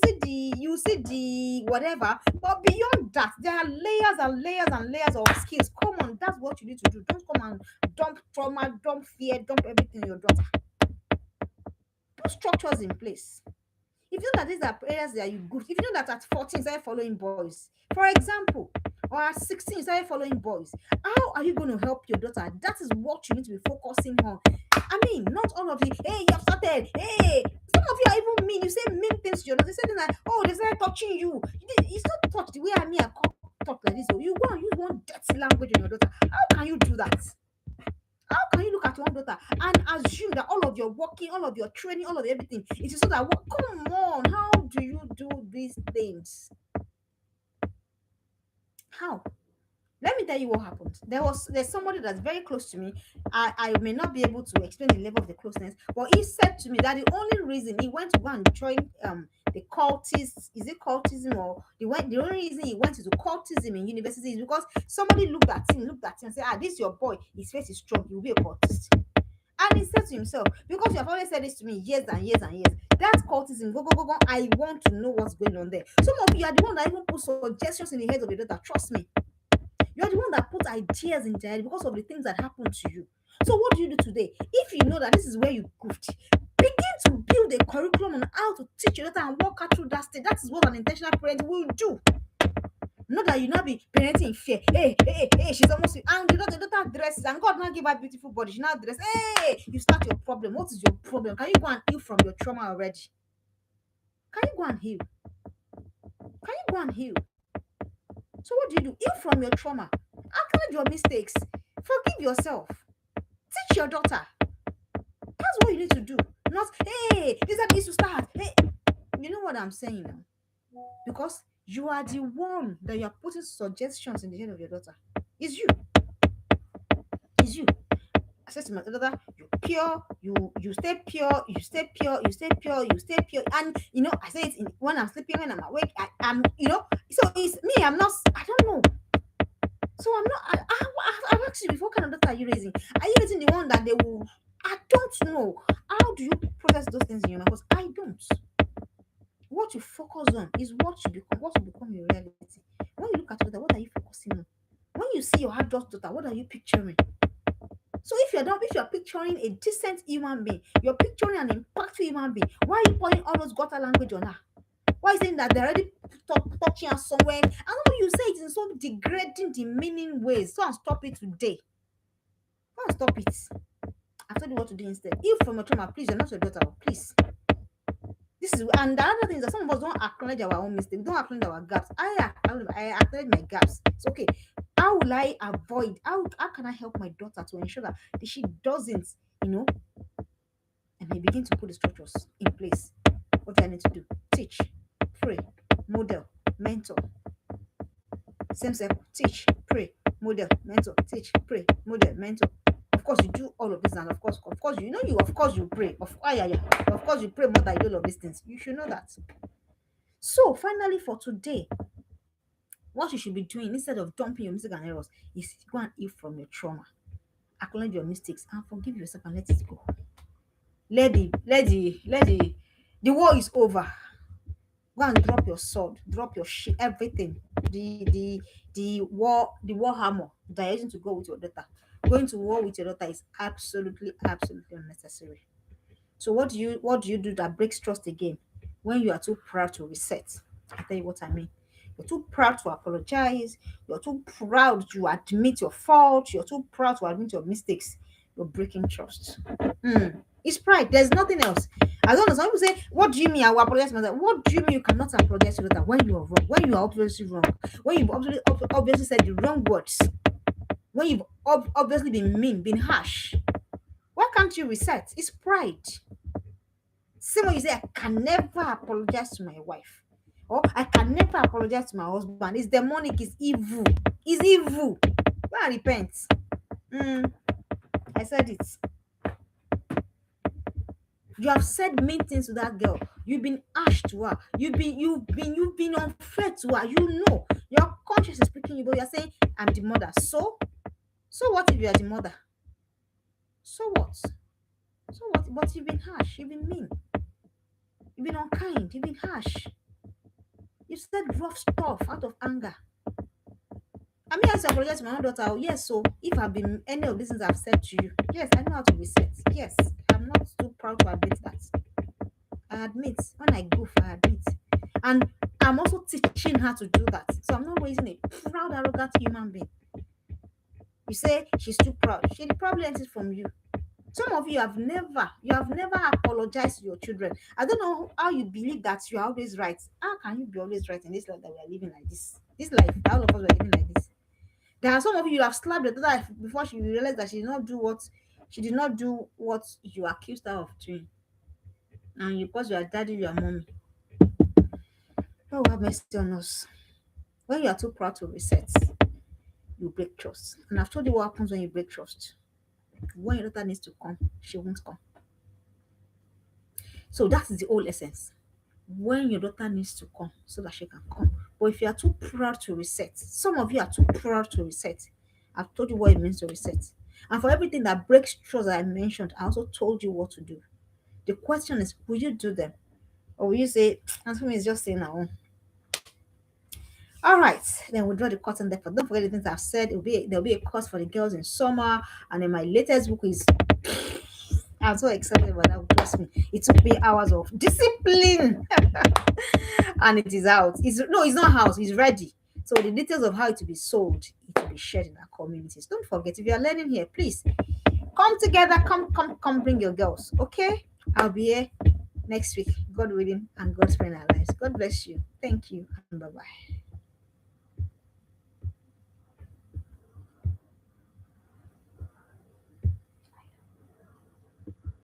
[SPEAKER 1] see the whatever. But beyond that, there are layers and layers and layers of skills. Come on, that's what you need to do. Don't come and dump trauma, dump fear, dump everything in your daughter. Put structures in place. If you know that these are areas that you good, if you know that at 14 you started following boys, for example, or at 16 you started following boys, how are you going to help your daughter? That is what you need to be focusing on. I mean, not all of you, hey, you have started, hey, some of you are even mean. You say mean things to your daughter. You say things like, oh, they started touching you. It's not touch the way I talk like this. So you go and use one dirty language on your daughter. How can you do that? How can you look at your own daughter and assume that all of your working, all of your training, all of everything, it is so that come on, how do you do these things? How? Let me tell you what happened. There's somebody that's very close to me. I may not be able to explain the level of the closeness, but he said to me that the only reason he went to go and join the cultist, is it cultism, or the only reason he went into cultism in university is because somebody looked at him and said, ah, this your boy, his face is strong, he will be a cultist. And he said to himself, because you have always said this to me years and years and years, that's cultism. Go, go, go, go. I want to know what's going on there. Some of you are the one that even put suggestions in the head of your daughter. Trust me. You're the one that put ideas in their head because of the things that happened to you. So what do you do today? If you know that this is where you goofed, begin to build a curriculum on how to teach your daughter and walk her through that stage. That is what an intentional parent will do. Not that you not be parenting in fear. Hey, hey, hey, she's almost, and the daughter dresses, and God not give her beautiful body. She not dress. Hey, you start your problem. What is your problem? Can you go and heal from your trauma already? Can you go and heal? Can you go and heal? So what do? Heal from your trauma. Acknowledge your mistakes. Forgive yourself. Teach your daughter. That's what you need to do. Not, hey, this is needs to start. Hey, you know what I'm saying now? Because you are the one that you are putting suggestions in the head of your daughter. It's you. It's you. I said to my daughter, you pure, you stay pure, you stay pure, you stay pure, you stay pure. And I say it when I'm sleeping, when I'm awake, I'm so it's me, I'm not, I don't know. So I'm not, I've asked you before, what kind of daughter are you raising? Are you raising the one that they will, I don't know. How do you process those things in your mind? Because I don't. What you focus on is what will become your reality. When you look at your daughter, what are you focusing on? When you see your adult daughter, what are you picturing? So if you're picturing a decent human being, you're picturing an impactful human being, why are you pouring all those gutter language on her? Why are you saying that they're already touching her somewhere? And when you say it in so degrading, demeaning ways, so and stop it today. Go and stop it. I've told you what to do instead. If from your trauma, please, you're not your daughter, please. This is, and the other thing is that some of us don't acknowledge our own mistakes, don't acknowledge our gaps. I acknowledge my gaps. It's okay. How will I avoid? How can I help my daughter to ensure that she doesn't, and I begin to put the structures in place. What do I need to do? Teach, pray, model, mentor. Same circle. Teach, pray, model, mentor. Teach, pray, model, mentor. Of course, you do all of this, and of course, you pray. Of course, you pray more than you do all of these things. You should know that. So, finally, for today, what you should be doing instead of dumping your mistakes and errors is go and heal from your trauma, acknowledge your mistakes, and forgive yourself and let it go. The war is over. Go and drop your sword, drop your shit, everything. The war hammer that you're using to go with your daughter. Going to war with your daughter is absolutely, absolutely unnecessary. So what do you do that breaks trust again? When you are too proud to reset. I tell you what I mean. You're too proud to apologize. You're too proud to admit your fault. You're too proud to admit your mistakes. You're breaking trust. It's pride. There's nothing else. As long as some people say, "What do you mean? I will apologize to myself." What do you mean you cannot apologize to that when you are wrong? When you are obviously wrong? When you've obviously said the wrong words? When you've obviously been mean, been harsh? Why can't you reset? It's pride. Same way you say, I can never apologize to my wife. Or I can never apologize to my husband. It's demonic, it's evil. It's evil. Go and repent. I said it. You have said mean things to that girl. You've been harsh to her. You've been unfair to her. You know. Your conscience is speaking you, but you're saying, I'm the mother. So what if you are the mother? So what? So what? But you've been harsh, you've been mean, you've been unkind, you've been harsh. You said rough stuff out of anger. I mean, as I apologize to my own daughter, yes, so if I've been any of these things I've said to you, yes, I know how to reset. Yes, I'm not too proud to admit that. I admit when I goof, I admit. And I'm also teaching her to do that. So I'm not raising a proud, arrogant human being. You say she's too proud. She probably learned it from you. Some of you have never apologized to your children. I don't know how you believe that you are always right. How can you be always right in this life that we are living like this? This life that all of us are living like this. There are some of you have slapped your daughter before she realized that she did not do what you accused her of doing. And because you are daddy, you are mommy. God have mercy on us. When you are too proud to reset, you break trust. And I've told you what happens when you break trust. When your daughter needs to come, she won't come. So that is the whole essence. When your daughter needs to come so that she can come. But if you are too proud to reset, some of you are too proud to reset. I've told you what it means to reset. And for everything that breaks trust that I mentioned, I also told you what to do. The question is, will you do them? Or will you say, Anthony is just saying now? All right, then we'll draw the curtain there. But don't forget the things I've said. There'll be a course for the girls in summer, and then my latest book is. I'm so excited about that. Trust me, it took me hours of discipline, and it is out. It's not out. It's ready. So the details of how it will be sold, it will be shared in our communities. Don't forget, if you are learning here, please come together. Come, bring your girls. Okay, I'll be here next week. God willing, and God's plan our lives. God bless you. Thank you, and bye bye.